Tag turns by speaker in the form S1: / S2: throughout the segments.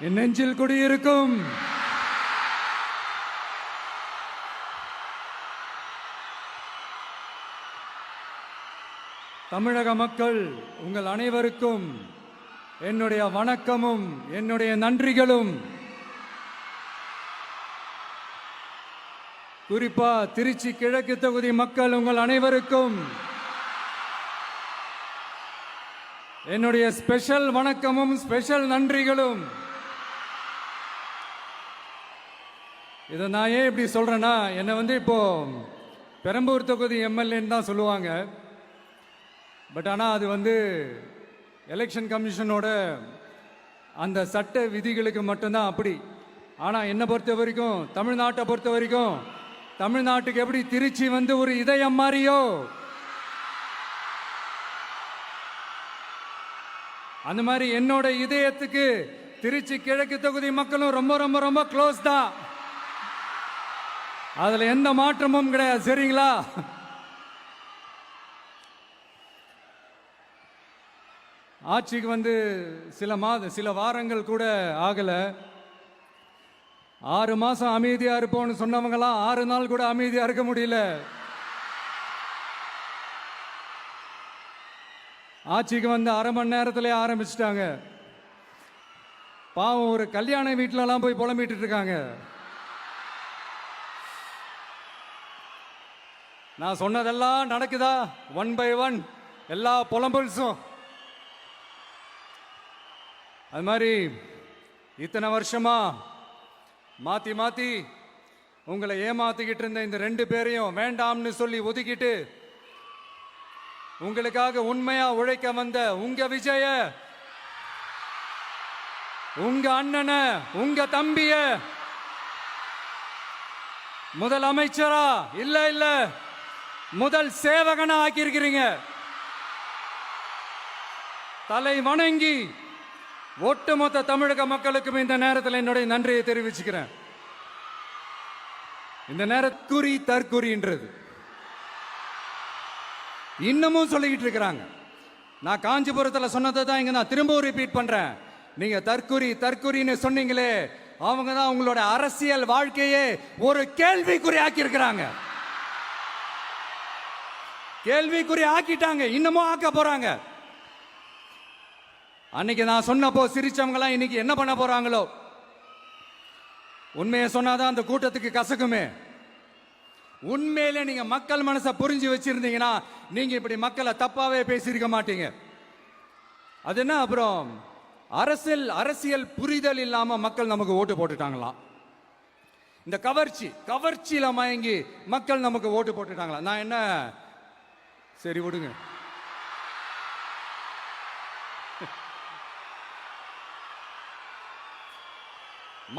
S1: என் நெஞ்சில் குடியிருக்கும் தமிழக மக்கள் உங்கள் அனைவருக்கும் என்னுடைய வணக்கமும் என்னுடைய நன்றிகளும். குறிப்பா திருச்சி கிழக்கு தொகுதி மக்கள் உங்கள் அனைவருக்கும் என்னுடைய ஸ்பெஷல் வணக்கமும் ஸ்பெஷல் நன்றிகளும். இதை நான் ஏன் இப்படி சொல்றேன்னா, என்னை இப்போ பெரம்பூர் தொகுதி எம்எல்ஏன்னு தான் சொல்லுவாங்க. பட் ஆனால் அது எலெக்ஷன் கமிஷனோட அந்த சட்ட விதிகளுக்கு மட்டும்தான் அப்படி. ஆனால் என்னை பொறுத்த வரைக்கும், தமிழ்நாட்டை பொறுத்த வரைக்கும், தமிழ்நாட்டுக்கு எப்படி திருச்சி ஒரு இதயம் மாறியோ, அந்த மாதிரி என்னோட இதயத்துக்கு திருச்சி கிழக்கு தொகுதி மக்களும் ரொம்ப ரொம்ப ரொம்ப க்ளோஸ் தான். அதுல எந்த மாற்றமும் கிடையாது. சரிங்களா? ஆட்சிக்கு சில வாரங்கள் கூட ஆகல. 6 மாசம் அமைதியா இருப்போம்னு சொன்னவங்களாம் 6 நாள் கூட அமைதியா இருக்க முடியல. ஆட்சிக்கு அரை மணி நேரத்திலே ஆரம்பிச்சிட்டாங்க. பாவம், ஒரு கல்யாண வீட்டிலலாம் போய் புலம்பிட்டு இருக்காங்க. நான் சொன்னதெல்லாம் நடக்குதா? 1 by 1 எல்லா புலம்பல்ஸும். அது மாதிரி இத்தனை வருஷமா மாத்தி மாத்தி உங்களை ஏமாத்திக்கிட்டு இருந்த இந்த 2 பேரையும் வேண்டாம்னு சொல்லி ஒதுக்கிட்டு உங்களுக்காக உண்மையா உழைக்க வந்த உங்க விஜய, உங்க அண்ணனை, உங்க தம்பிய முதல் அமைச்சரா இல்ல முதல் சேவகனா ஆக்கியிருக்கிறீங்க. தலை வணங்கி ஒட்டுமொத்த தமிழக மக்களுக்கும் இந்த நேரத்தில் என்னுடைய நன்றியை தெரிவிச்சுக்கிறேன். இந்த நேரத்துக்குறி தற்குறின்றது இன்னமும் சொல்லிக்கிட்டு இருக்கிறாங்க. நான் காஞ்சிபுரத்தில் சொன்னதை தான் இங்க நான் திரும்பவும் ரிப்பீட் பண்றேன். நீங்க தற்குறின்னு சொன்னீங்களே, அவங்க தான் உங்களோட அரசியல் வாழ்க்கையே ஒரு கேள்விக்குறி ஆக்கி இருக்கிறாங்க. கேள்விக்குறி ஆக்கிட்டாங்க, இன்னமும் ஆக்க போறாங்க. அன்னைக்கு நான் சொன்னப்போ சிரிச்சவங்களாம் இன்னைக்கு என்ன பண்ண போறாங்களோ. உண்மையை சொன்னாதான் அந்த கூட்டத்துக்கு கசக்குமே. உண்மையிலே நீங்க மக்கள் மனசை புரிஞ்சு வச்சிருந்தீங்கன்னா நீங்க இப்படி மக்களை தப்பாவே பேசியிருக்க மாட்டீங்க. அது என்ன, அப்புறம் அரசியல் புரிதல் இல்லாம மக்கள் நமக்கு ஓட்டு போட்டுட்டாங்களாம். இந்த கவர்ச்சியில மயங்கி மக்கள் நமக்கு ஓட்டு போட்டுட்டாங்களா? நான் என்ன, சரி விடுங்க.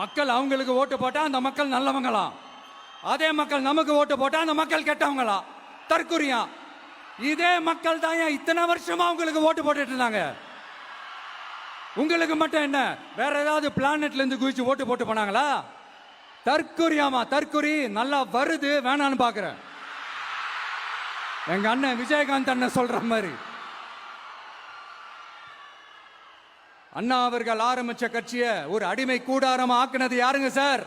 S1: மக்கள் அவங்களுக்கு ஓட்டு போட்டா அந்த மக்கள் நல்லவங்களாம், அதே மக்கள் நமக்கு ஓட்டு போட்டா அந்த மக்கள் கெட்டவங்களா? தற்குறியா? இதே மக்கள் தான் இத்தனை வருஷமா உங்களுக்கு ஓட்டு போட்டுட்டு இருந்தாங்க. உங்களுக்கு மட்டும் என்ன, வேற ஏதாவது பிளானட்ல இருந்து குதிச்சு ஓட்டு போட்டு போனாங்களா? தற்குறியாமா? தற்குறி நல்லா வருது, வேணான்னு பாக்குறேன். எங்க அண்ணன் விஜயகாந்த் அண்ணன் சொல்ற மாதிரி, அண்ணா அவர்கள் ஆரம்பிச்ச கட்சியை ஒரு அடிமை கூடாரமா ஆக்குனது யாருங்க சார்?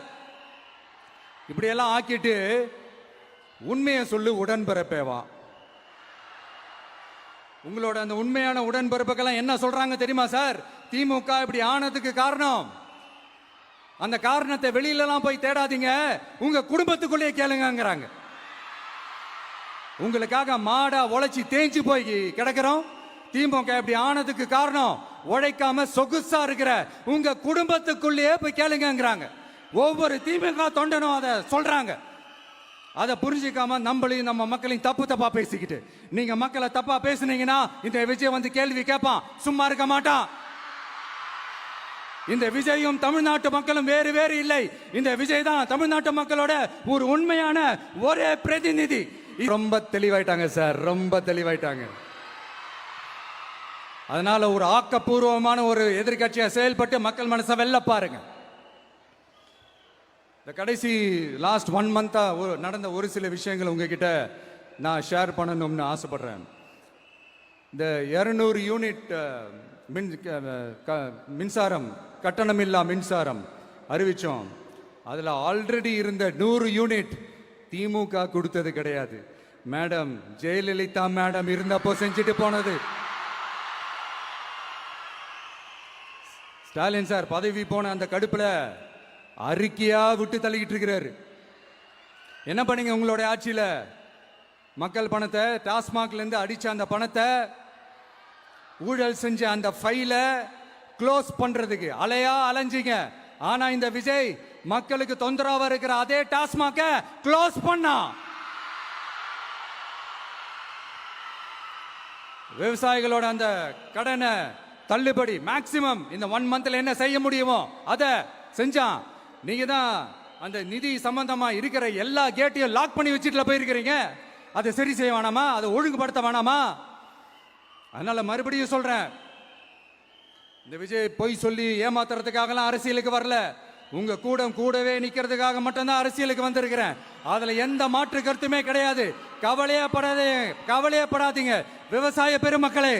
S1: இப்படியெல்லாம் ஆக்கிட்டு உண்மையை சொல்லு உடன்பிறப்பேவா. உங்களோட அந்த உண்மையான உடன்பிறப்புக்கெல்லாம் என்ன சொல்றாங்க தெரியுமா சார்? திமுக இப்படி ஆனதுக்கு காரணம், அந்த காரணத்தை வெளியிலலாம் போய் தேடாதீங்க, உங்க குடும்பத்துக்குள்ளேயே கேளுங்கிறாங்க. உங்களுக்காக மாடா உழைச்சி தேஞ்சு போய் கிடக்கிறோம். திமுக இப்படி ஆனதுக்கு காரணம் உழைக்காம சொகுசா இருக்கிற உங்க குடும்பத்துக்குள்ளேயே போய் கேளுங்கிறாங்க. ஒவ்வொரு திமுக தொண்டனும் அதை சொல்றாங்க. அதை புரிஞ்சிக்காம நம்மளையும் நம்ம மக்களையும் தப்பா பேசிக்கிட்டு, நீங்க மக்களை தப்பா பேசுனீங்கன்னா இந்த விஜய் கேள்வி கேட்பான், சும்மா இருக்க மாட்டான். இந்த விஜயும் தமிழ்நாட்டு மக்களும் வேறு வேறு இல்லை. இந்த விஜய் தான் தமிழ்நாட்டு மக்களோட ஒரு உண்மையான ஒரே பிரதிநிதி. ரொம்ப தெளிவாயிட்டாங்க சார், ரொம்ப தெளிவாயிட்டாங்க. அதனால ஒரு ஆக்கப்பூர்வமான ஒரு எதிர்கட்சியா செயல்பட்டு மக்கள் மனசை வெல்ல பாருங்க. இந்த கடைசி லாஸ்ட் 1 மந்தா நடந்த ஒரு சில விஷயங்கள் உங்ககிட்ட நான் ஷேர் பண்ணணும்னு ஆசைப்படுறேன். இந்த 200 யூனிட் மின்சாரம் கட்டணமில்லா மின்சாரம் அறிவிச்சோம். அதில் ஆல்ரெடி இருந்த 100 யூனிட் திமுக கொடுத்தது கிடையாது. மேடம் ஜெயலலிதா மேடம் இருந்தப்போ செஞ்சுட்டு போனது. ஸ்டாலின் சார் பதவி போன அந்த கடுப்புல அறிக்கையா விட்டு தள்ளிக்கிட்டு இருக்கிறாரு. என்ன பண்ணீங்க உங்களுடைய ஆட்சியில? மக்கள் பணத்தை டாஸ்மாக்ல இருந்து அடிச்ச அந்த பணத்தை ஊழல் செஞ்ச அந்த ஃபைல க்ளோஸ் பண்றதுக்கு அலையா அலைஞ்சிங்க. ஆனா இந்த விஜய் மக்களுக்கு தொந்தரவா இருக்கிற அதே டாஸ்மாக க்ளோஸ் பண்ணா. விவசாயிகளோட அந்த கடனை தள்ளுபடி மேக்சிமம் இந்த 1 மந்த்ல என்ன செய்ய முடியுமோ அதை செஞ்சான். நீங்க தான் அந்த நிதி சம்பந்தமா இருக்கிற எல்லா கேட்டையும் லாக் பண்ணி வச்சுட்டு போயிருக்கிறீங்க. அதை சரி செய்ய வேணாமா? அதை ஒழுங்குபடுத்த வேணாமா? அதனால மறுபடியும் சொல்றேன், இந்த விஜய் பொய் சொல்லி ஏமாத்துறதுக்காகலாம் அரசியலுக்கு வரல. உங்க கூடவே நிக்கிறதுக்காக மட்டும்தான் அரசியலுக்கு வந்திருக்கிறேன். அதுல எந்த மாற்று கருத்துமே கிடையாது. கவலையப்படாதீங்க விவசாய பெருமக்களே.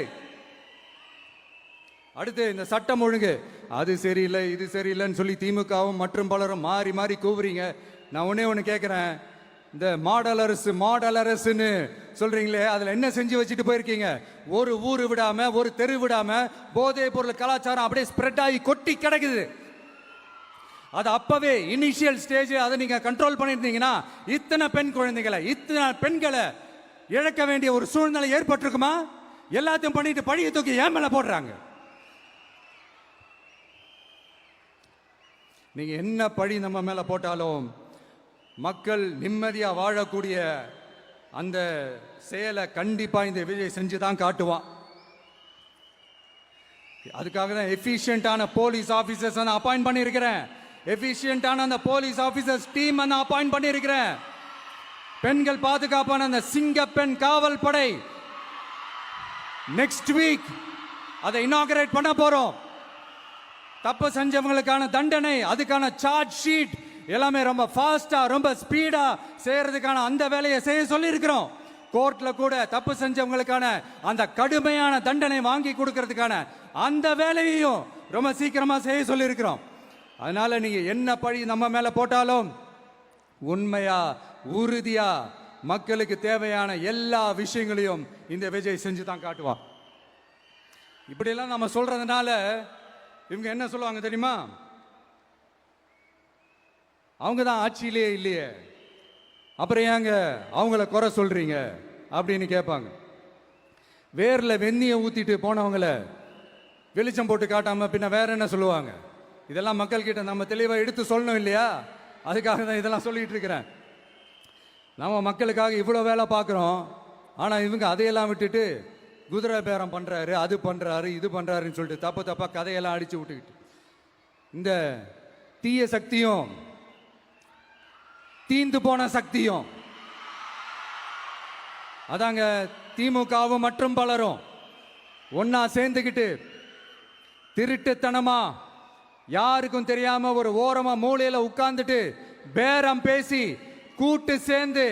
S1: அடுத்து இந்த சட்டம் ஒழுங்கு அது சரியில்லை இது சரியில்லைன்னு சொல்லி திமுகவும் மற்றும் பலரும் மாறி மாறி கூவுறீங்க. நான் ஒண்ணு கேட்கிறேன், இந்த மாடல் அரசுன்னு சொல்றீங்களே, அதுல என்ன செஞ்சு வச்சுட்டு போயிருக்கீங்க? ஒரு ஊரு விடாம ஒரு தெரு விடாம போதை பொருள் கலாச்சாரம் அப்படியே ஸ்ப்ரெட் ஆகி கொட்டி கிடக்குது. அது அப்பவே இனிஷியல் ஸ்டேஜ் அதை நீங்க கண்ட்ரோல் பண்ணிருந்தீங்கன்னா இத்தனை பெண் குழந்தைகளை இத்தனை பெண்களை இழக்க வேண்டிய ஒரு சூழ்நிலை ஏற்பட்டிருக்குமா? எல்லாத்தையும் பண்ணிட்டு பழிய தூக்கி ஏன் மேல போடுறாங்க. நீங்க என்ன பழி நம்ம மேல போட்டாலும் மக்கள் நிம்மதியா வாழக்கூடிய அந்த செயலை கண்டிப்பா இந்த விஜய் செஞ்சுதான் காட்டுவான். அதுக்காக தான் எஃபிஷியன்டான போலீஸ் ஆபீசர்ஸ் நான் அப்பாயிண்ட் பண்ணியிருக்கிறேன். எஃபிஷியன்டான அந்த போலீஸ் ஆபீசர்ஸ் டீம் நான் அப்பாயிண்ட் பண்ணியிருக்கிறேன். பெண்கள் பாதுகாப்பான அந்த சிங்கப்பெண் காவல் படை நெக்ஸ்ட் வீக் அதை இனாகரேட் பண்ண போறோம். தப்பு செஞ்சவங்களுக்கான தண்டனை, அதுக்கான சார்ஜ் ஷீட் எல்லாமே ரொம்ப ஃபாஸ்டா ரொம்ப ஸ்பீடா செய்யறதுக்கான அந்த வேலையை செய்ய சொல்லி இருக்கிறோம். கோர்ட்ல கூட தப்பு செஞ்சவங்களுக்கான அந்த கடுமையான தண்டனை வாங்கி கொடுக்கறதுக்கான அந்த வேலையையும் ரொம்ப சீக்கிரமா செய்ய சொல்லி இருக்கிறோம். அதனால நீங்க என்ன பழி நம்ம மேல போட்டாலும் உண்மையா உறுதியா மக்களுக்கு தேவையான எல்லா விஷயங்களையும் இந்த விஜய் செஞ்சு தான் காட்டுவான். இப்படியெல்லாம் நம்ம சொல்றதுனால இவங்க என்ன சொல்லுவாங்க தெரியுமா? அவங்க தான் ஆட்சியிலே இல்லையே, அப்புறம் ஏங்க அவங்கள குறை சொல்றீங்க அப்படின்னு கேட்பாங்க. வேர்ல வெந்நியை ஊத்திட்டு போனவங்கள வெளிச்சம் போட்டு காட்டாம பின்ன வேற என்ன சொல்லுவாங்க? இதெல்லாம் மக்கள் கிட்ட நம்ம தெளிவா எடுத்து சொல்லணும் இல்லையா? அதுக்காக தான் இதெல்லாம் சொல்லிட்டு இருக்கிறேன். நம்ம மக்களுக்காக இவ்வளவு வேலை பார்க்கிறோம். ஆனா இவங்க அதையெல்லாம் விட்டுட்டு குதிரை பேரம் பண்றாரு, அது பண்றாரு, இது பண்றாருன்னு சொல்லிட்டு தப்பா கதையெல்லாம் அடிச்சு விட்டுக்கிட்டு இந்த தீய சக்தியும் தீந்து போன சக்தியும் அதாங்க திமுகவும் மற்றும் பலரும் ஒன்னா சேர்ந்துக்கிட்டு திருட்டுத்தனமா யாருக்கும் தெரியாம ஒரு ஓரமா மூலையில உட்கார்ந்துட்டு பேரம் பேசி கூட்டு சேர்ந்து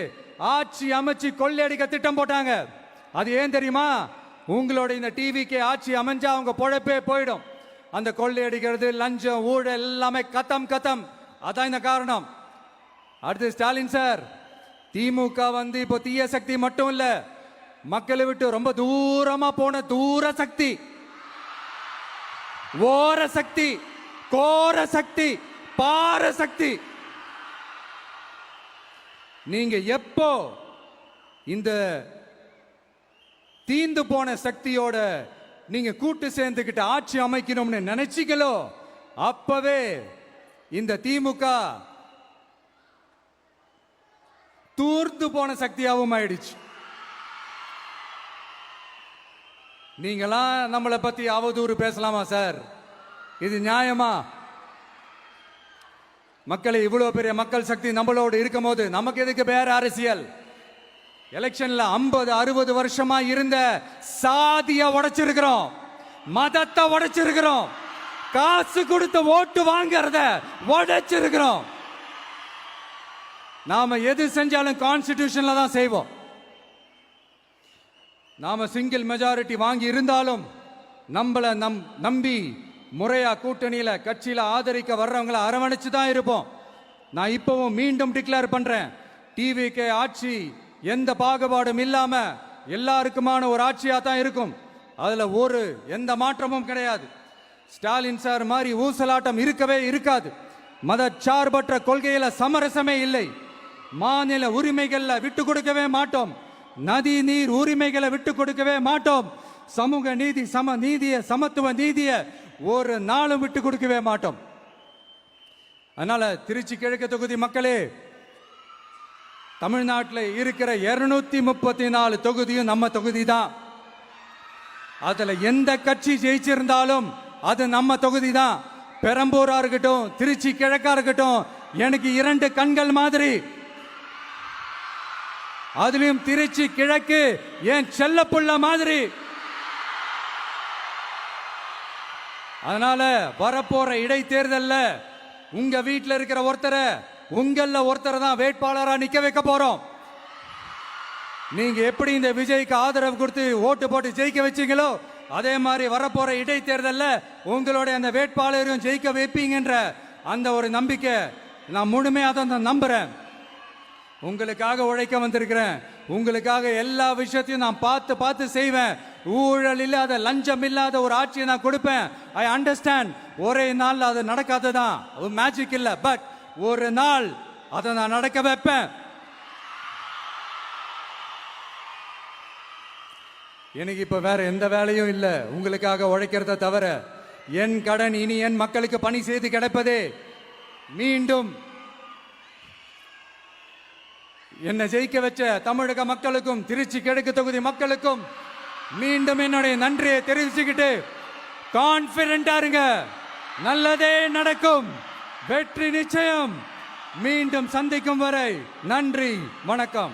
S1: ஆட்சி அமைச்சு கொள்ளையடிக்க திட்டம் போட்டாங்க. அது ஏன் தெரியுமா? உங்களோட இந்த டிவிக்கு ஆட்சி அமைஞ்சா அவங்க பொழப்பே போயிடும். அந்த கொள்ளையடிக்கிறது லஞ்சம் ஊழல் எல்லாமே கத்தம். அதான் இந்த காரணம். அடுத்து ஸ்டாலின் சார், திமுக இப்போ தீய சக்தி மட்டும் இல்ல, மக்களை விட்டு ரொம்ப தூரமா போன தூர சக்தி, ஓர சக்தி, கோர சக்தி, பார சக்தி. நீங்க எப்போ இந்த தீந்து போன சக்தியோட நீங்க கூட்டு சேர்ந்துக்கிட்டு ஆட்சி அமைக்கணும்னு நினைச்சீங்களோ அப்பவே இந்த திமுக தூர்ந்து போன சக்தியாகவும் ஆயிடுச்சு. நீங்களாம் நம்மளை பத்தி அவதூறு பேசலாமா சார்? இது நியாயமா? மக்களை இவ்வளவு பெரிய மக்கள் சக்தி நம்மளோடு இருக்கும் போது நமக்கு எதுக்கு வேற அரசியல்? எலெக்ஷன்ல 50-60 வருஷமா இருந்த சாதிய உடைச்சிருக்கிறோம், மதத்தை உடைச்சிருக்கிறோம், காசு கொடுத்து ஓட்டு வாங்கறத உடைச்சிருக்கிறோம். நாம எது செஞ்சாலும் கான்ஸ்டிடியூஷன்ல தான் செய்வோம். நாம சிங்கிள் மெஜாரிட்டி வாங்கி இருந்தாலும் நம்மள நம்பி முறையா கூட்டணியில கட்சியில ஆதரிக்க வர்றவங்களை அரவணைச்சு தான் இருப்போம். நான் இப்பவும் மீண்டும் டிக்ளேர் பண்றேன், டிவிகே ஆட்சி எந்த பாகுபாடும் இல்லாம எல்லாருக்குமான ஒரு ஆட்சியா தான் இருக்கும். அதுல எந்த மாற்றமும் கிடையாது. ஸ்டாலின் சார் மாதிரி ஊசலாட்டம் இருக்கவே இருக்காது. மதச்சார்பற்ற கொள்கையில சமரசமே இல்லை. மாநில உரிமைகள்ல விட்டு கொடுக்கவே மாட்டோம். நதி நீர் உரிமைகளை விட்டு கொடுக்கவே மாட்டோம். சமூக நீதி, சமத்துவ நீதிய ஒரு நாளும் விட்டு கொடுக்கவே மாட்டோம். அதனால திருச்சி கிழக்கு தொகுதி மக்களே, தமிழ்நாட்டில் இருக்கிற 234 தொகுதியும் நம்ம தொகுதி தான். அதுல எந்த கட்சி ஜெயிச்சிருந்தாலும் அது நம்ம தொகுதி தான். பெரம்பூரா இருக்கட்டும், திருச்சி கிழக்கா இருக்கட்டும், எனக்கு 2 கண்கள் மாதிரி. அதுலயும் திருச்சி கிழக்கு என் செல்ல புள்ள மாதிரி. அதனால வரப்போற இடைத்தேர்தல்ல உங்க வீட்டில் இருக்கிற ஒருத்தரை தான் வேட்பாளரா நிக்க வைக்க போறோம். நீங்க எப்படி இந்த விஜய்க்கு ஆதரவு கொடுத்து ஓட்டு போட்டு ஜெயிக்க வச்சீங்களோ, அதே மாதிரி வரப்போற இடைத்தேர்தல்ல உங்களுடைய அந்த வேட்பாளரையும் ஜெயிக்க வைப்பீங்கன்ற அந்த ஒரு நம்பிக்கை நான் முழுமையாக தான் நம்புறேன். உங்களுக்காக உழைக்க வந்திருக்கிறேன். உங்களுக்காக எல்லா விஷயத்தையும் நான் பார்த்து செய்வேன். ஊழல் இல்லாத, லஞ்சம் இல்லாத ஒரு ஆட்சியை நான் கொடுப்பேன். I understand. ஒரே நாள் அது நடக்காததான், மேஜிக் இல்ல. பட் ஒரு நாள் அதை நான் நடக்க வைப்பேன். எனக்கு இப்ப வேற எந்த வேலையும் இல்ல, உங்களுக்காக உழைக்கிறத தவிர. என் கடன் இனி என் மக்களுக்கு பணி செய்து கிடைப்பதே. மீண்டும் என்னை ஜெயிக்க வச்ச தமிழக மக்களுக்கும் திருச்சி கிழக்கு தொகுதி மக்களுக்கும் மீண்டும் என்னுடைய நன்றியை தெரிவிச்சுக்கிட்டு கான்பிடண்டா இருங்க. நல்லதே நடக்கும். வெற்றி நிச்சயம். மீண்டும் சந்திக்கும் வரை நன்றி, வணக்கம்.